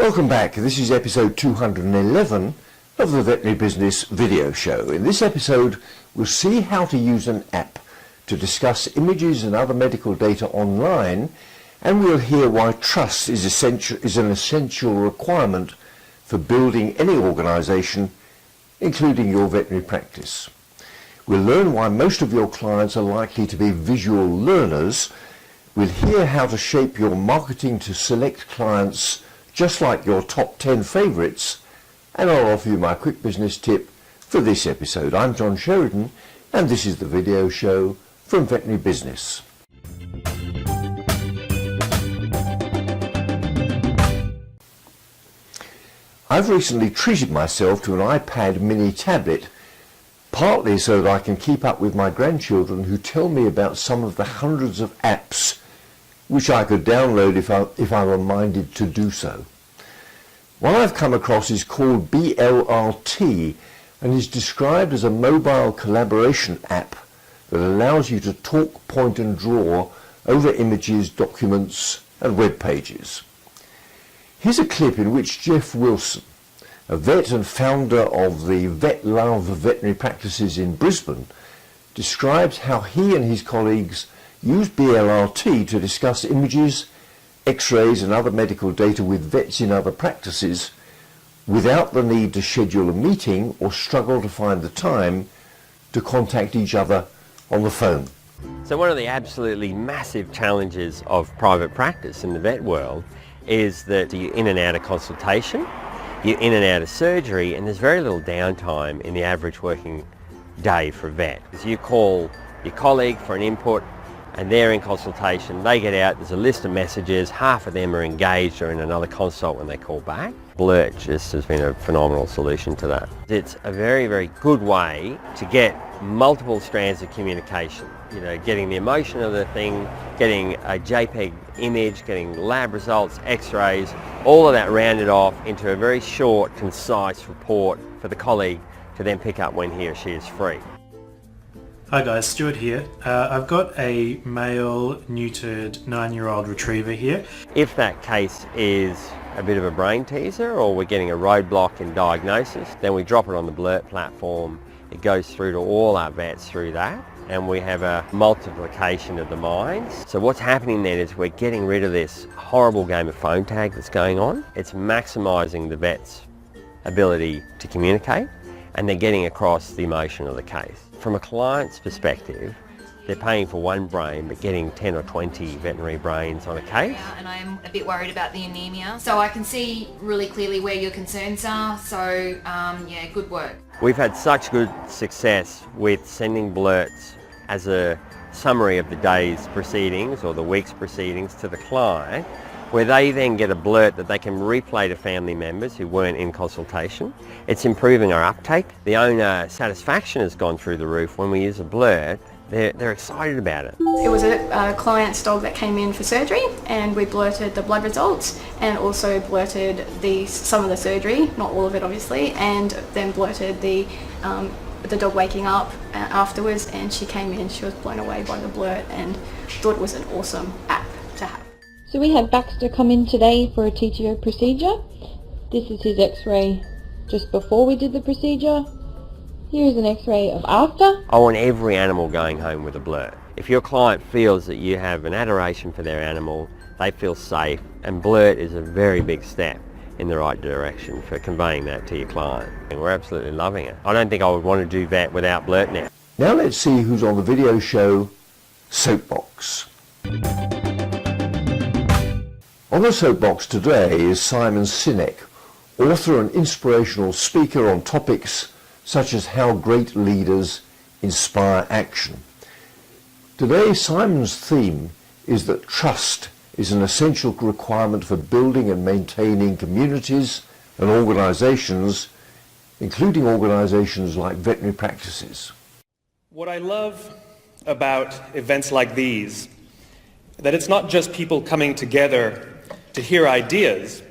Welcome back. This is episode 211 of the Veterinary Business video show. In this episode, we'll see how to use an app to discuss images and other medical data online, and we'll hear why trust is an essential requirement for building any organisation, including your veterinary practice. We'll learn why most of your clients are likely to be visual learners. We'll hear how to shape your marketing to select clients just like your top 10 favourites, and I'll offer you my quick business tip for this episode. I'm John Sheridan, and this is the video show from Veterinary Business. I've recently treated myself to an iPad mini tablet, partly so that I can keep up with my grandchildren who tell me about some of the hundreds of apps which I could download if I were minded to do so. One I've come across is called BLRT and is described as a mobile collaboration app that allows you to talk, point and draw over images, documents and web pages. Here's a clip in which Jeff Wilson, a vet and founder of the Vet Love veterinary practices in Brisbane, describes how he and his colleagues use BLRT to discuss images, X-rays and other medical data with vets in other practices without the need to schedule a meeting or struggle to find the time to contact each other on the phone. So one of the absolutely massive challenges of private practice in the vet world is that you're in and out of consultation, you're in and out of surgery, and there's very little downtime in the average working day for a vet. Because you call your colleague for an input, and they're in consultation, they get out, there's a list of messages, half of them are engaged or in another consult when they call back. Blurt just has been a phenomenal solution to that. It's a very, very good way to get multiple strands of communication. You know, getting the emotion of the thing, getting a JPEG image, getting lab results, X-rays, all of that rounded off into a very short, concise report for the colleague to then pick up when he or she is free. Hi guys, Stuart here. I've got a male neutered 9-year-old retriever here. If that case is a bit of a brain teaser or we're getting a roadblock in diagnosis, then we drop it on the Blurt platform. It goes through to all our vets through that, and we have a multiplication of the minds. So what's happening then is we're getting rid of this horrible game of phone tag that's going on. It's maximising the vet's ability to communicate, and they're getting across the emotion of the case. From a client's perspective, they're paying for one brain but getting 10 or 20 veterinary brains on a case. And I'm a bit worried about the anemia, so I can see really clearly where your concerns are, so yeah, good work. We've had such good success with sending blurts as a summary of the day's proceedings or the week's proceedings to the client, where they then get a blurt that they can replay to family members who weren't in consultation. It's improving our uptake. The owner satisfaction has gone through the roof when we use a blurt. They're excited about it. It was a client's dog that came in for surgery, and we blurted the blood results and also blurted some of the surgery, not all of it obviously, and then blurted the dog waking up afterwards, and she came in, she was blown away by the blurt and thought it was an awesome app to have. So we had Baxter come in today for a TTO procedure. This is his x-ray just before we did the procedure. Here's an x-ray of after. I want every animal going home with a blurt. If your client feels that you have an adoration for their animal, they feel safe, and blurt is a very big step in the right direction for conveying that to your client. And we're absolutely loving it. I don't think I would want to do vet without blurt now. Now let's see who's on the video show Soapbox. On the Soapbox today is Simon Sinek, author and inspirational speaker on topics such as how great leaders inspire action. Today, Simon's theme is that trust is an essential requirement for building and maintaining communities and organisations, including organisations like veterinary practices. What I love about events like these, that it's not just people coming together to hear ideas,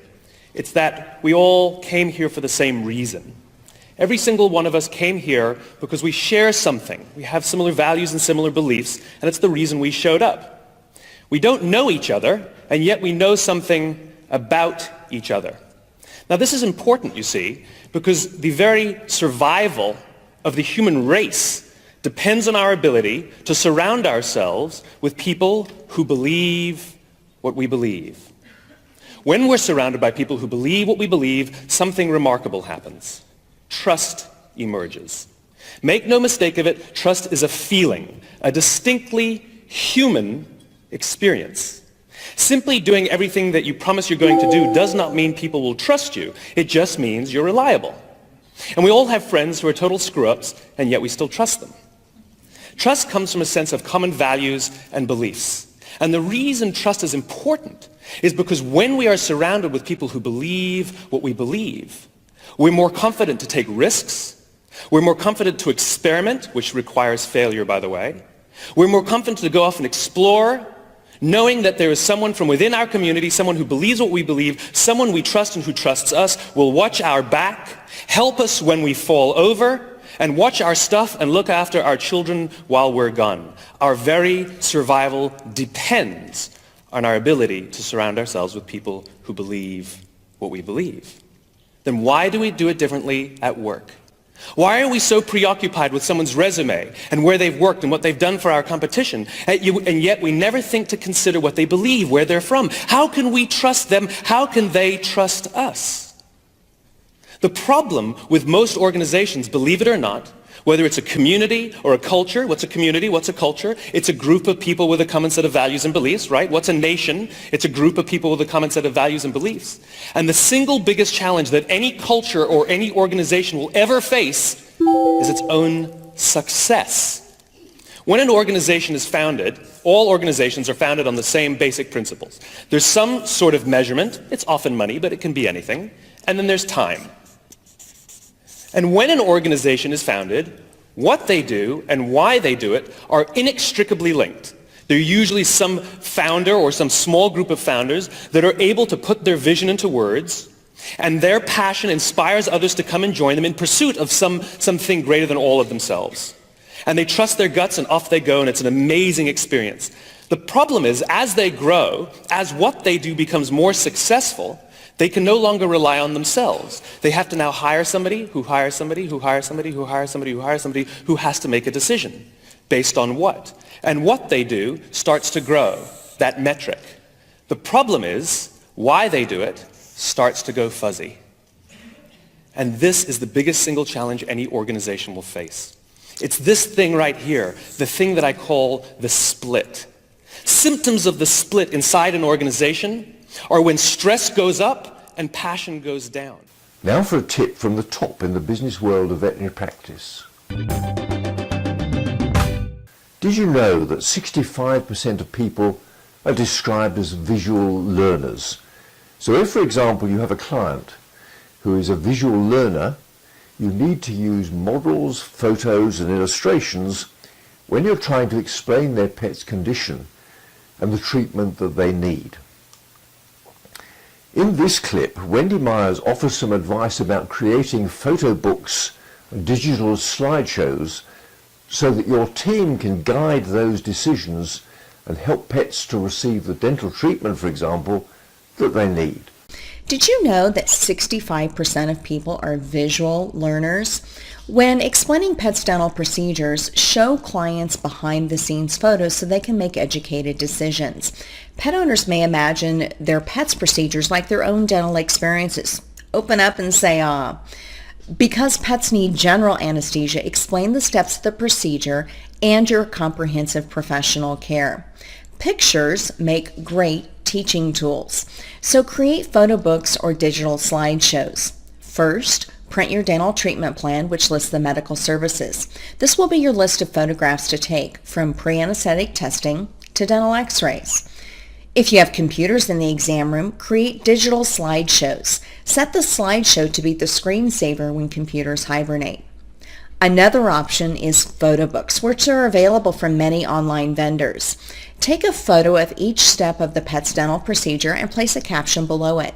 it's that we all came here for the same reason. Every single one of us came here because we share something. We have similar values and similar beliefs, and it's the reason we showed up. We don't know each other, and yet we know something about each other. Now this is important, you see, because the very survival of the human race depends on our ability to surround ourselves with people who believe what we believe. When we're surrounded by people who believe what we believe, something remarkable happens. Trust emerges. Make no mistake of it, trust is a feeling, a distinctly human experience. Simply doing everything that you promise you're going to do does not mean people will trust you. It just means you're reliable. And we all have friends who are total screw-ups, and yet we still trust them. Trust comes from a sense of common values and beliefs. And the reason trust is important is because when we are surrounded with people who believe what we believe, we're more confident to take risks. We're more confident to experiment, which requires failure, by the way. We're more confident to go off and explore, knowing that there is someone from within our community, someone who believes what we believe, someone we trust and who trusts us, will watch our back, help us when we fall over, and watch our stuff and look after our children while we're gone. Our very survival depends on our ability to surround ourselves with people who believe what we believe. Then why do we do it differently at work? Why are we so preoccupied with someone's resume and where they've worked and what they've done for our competition, and yet we never think to consider what they believe, where they're from? How can we trust them? How can they trust us? The problem with most organizations, believe it or not, whether it's a community or a culture, what's a community, what's a culture? It's a group of people with a common set of values and beliefs, right? What's a nation? It's a group of people with a common set of values and beliefs. And the single biggest challenge that any culture or any organization will ever face is its own success. When an organization is founded, all organizations are founded on the same basic principles. There's some sort of measurement. It's often money, but it can be anything. And then there's time. And when an organization is founded, what they do and why they do it are inextricably linked. There are usually some founder or some small group of founders that are able to put their vision into words, and their passion inspires others to come and join them in pursuit of something greater than all of themselves. And they trust their guts and off they go, and it's an amazing experience. The problem is, as they grow, as what they do becomes more successful, they can no longer rely on themselves. They have to now hire somebody who hires somebody who hires somebody who hires somebody who hires somebody who has to make a decision. Based on what? And what they do starts to grow, that metric. The problem is, why they do it starts to go fuzzy. And this is the biggest single challenge any organization will face. It's this thing right here, the thing that I call the split. Symptoms of the split inside an organization are when stress goes up and passion goes down. Now for a tip from the top in the business world of veterinary practice. Did you know that 65% of people are described as visual learners? So if, for example, you have a client who is a visual learner, you need to use models, photos and illustrations when you're trying to explain their pet's condition and the treatment that they need. In this clip, Wendy Myers offers some advice about creating photo books and digital slideshows so that your team can guide those decisions and help pets to receive the dental treatment, for example, that they need. Did you know that 65% of people are visual learners? When explaining pets' dental procedures, show clients behind-the-scenes photos so they can make educated decisions. Pet owners may imagine their pets' procedures like their own dental experiences. Open up and say, ah. Because pets need general anesthesia, explain the steps of the procedure and your comprehensive professional care. Pictures make great teaching tools, so create photo books or digital slideshows. First, print your dental treatment plan, which lists the medical services. This will be your list of photographs to take, from pre-anesthetic testing to dental x-rays. If you have computers in the exam room, create digital slideshows. Set the slideshow to be the screensaver when computers hibernate. Another option is photo books, which are available from many online vendors. Take a photo of each step of the pet's dental procedure and place a caption below it.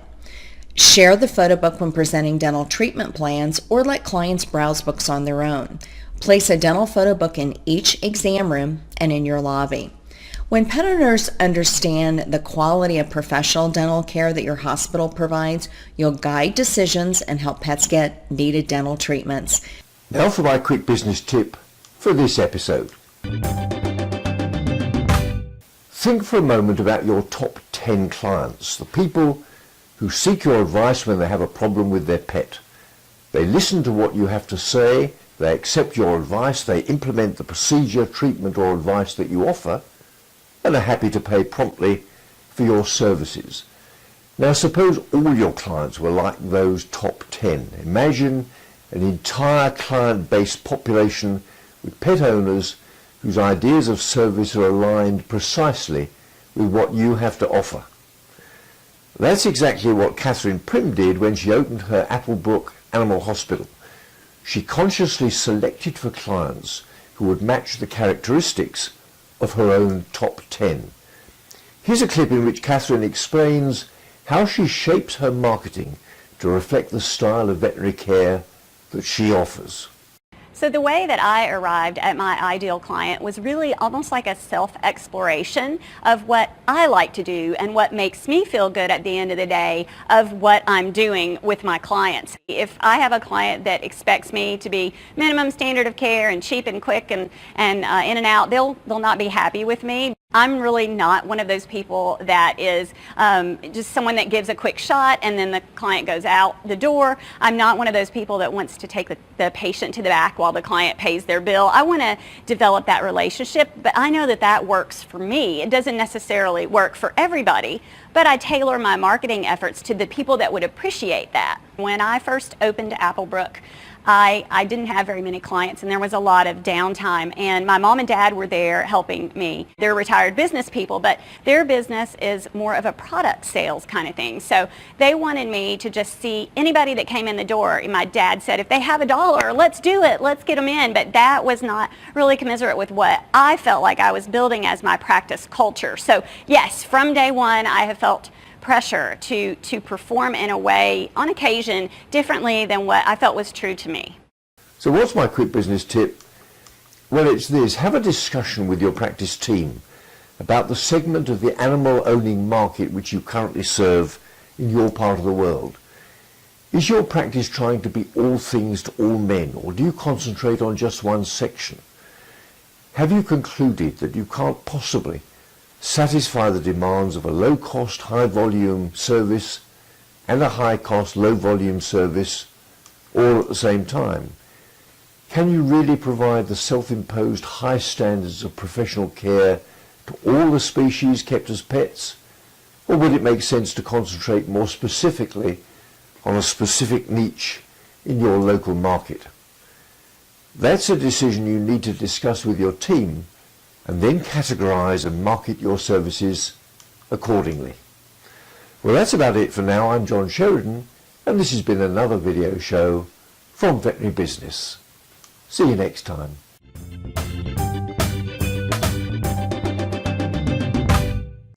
Share the photo book when presenting dental treatment plans or let clients browse books on their own. Place a dental photo book in each exam room and in your lobby. When pet owners understand the quality of professional dental care that your hospital provides, you'll guide decisions and help pets get needed dental treatments. Now for my quick business tip for this episode. Think for a moment about your top 10 clients, the people who seek your advice when they have a problem with their pet. They listen to what you have to say, they accept your advice, they implement the procedure, treatment or advice that you offer, and are happy to pay promptly for your services. Now suppose all your clients were like those top 10. Imagine an entire client-based population with pet owners whose ideas of service are aligned precisely with what you have to offer. That's exactly what Catherine Prim did when she opened her Applebrook Animal Hospital. She consciously selected for clients who would match the characteristics of her own top 10. Here's a clip in which Catherine explains how she shapes her marketing to reflect the style of veterinary care that she offers. So the way that I arrived at my ideal client was really almost like a self-exploration of what I like to do and what makes me feel good at the end of the day of what I'm doing with my clients. If I have a client that expects me to be minimum standard of care and cheap and quick and in and out, they'll not be happy with me. I'm really not one of those people that is just someone that gives a quick shot and then the client goes out the door. I'm not one of those people that wants to take the patient to the back while the client pays their bill. I want to develop that relationship, but I know that that works for me. It doesn't necessarily work for everybody, but I tailor my marketing efforts to the people that would appreciate that. When I first opened Applebrook, I didn't have very many clients and there was a lot of downtime, and my mom and dad were there helping me. They're retired business people, but their business is more of a product sales kind of thing. So they wanted me to just see anybody that came in the door. My dad said, if they have $1, let's do it, let's get them in. But that was not really commensurate with what I felt like I was building as my practice culture. So yes, from day one I have felt pressure to perform in a way, on occasion, differently than what I felt was true to me. So what's my quick business tip? Well, it's this. Have a discussion with your practice team about the segment of the animal-owning market which you currently serve in your part of the world. Is your practice trying to be all things to all men, or do you concentrate on just one section? Have you concluded that you can't possibly satisfy the demands of a low-cost, high-volume service and a high-cost, low-volume service all at the same time? Can you really provide the self-imposed high standards of professional care to all the species kept as pets? Or would it make sense to concentrate more specifically on a specific niche in your local market? That's a decision you need to discuss with your team and then categorize and market your services accordingly. Well, that's about it for now. I'm John Sheridan, and this has been another video show from Veterinary Business. See you next time.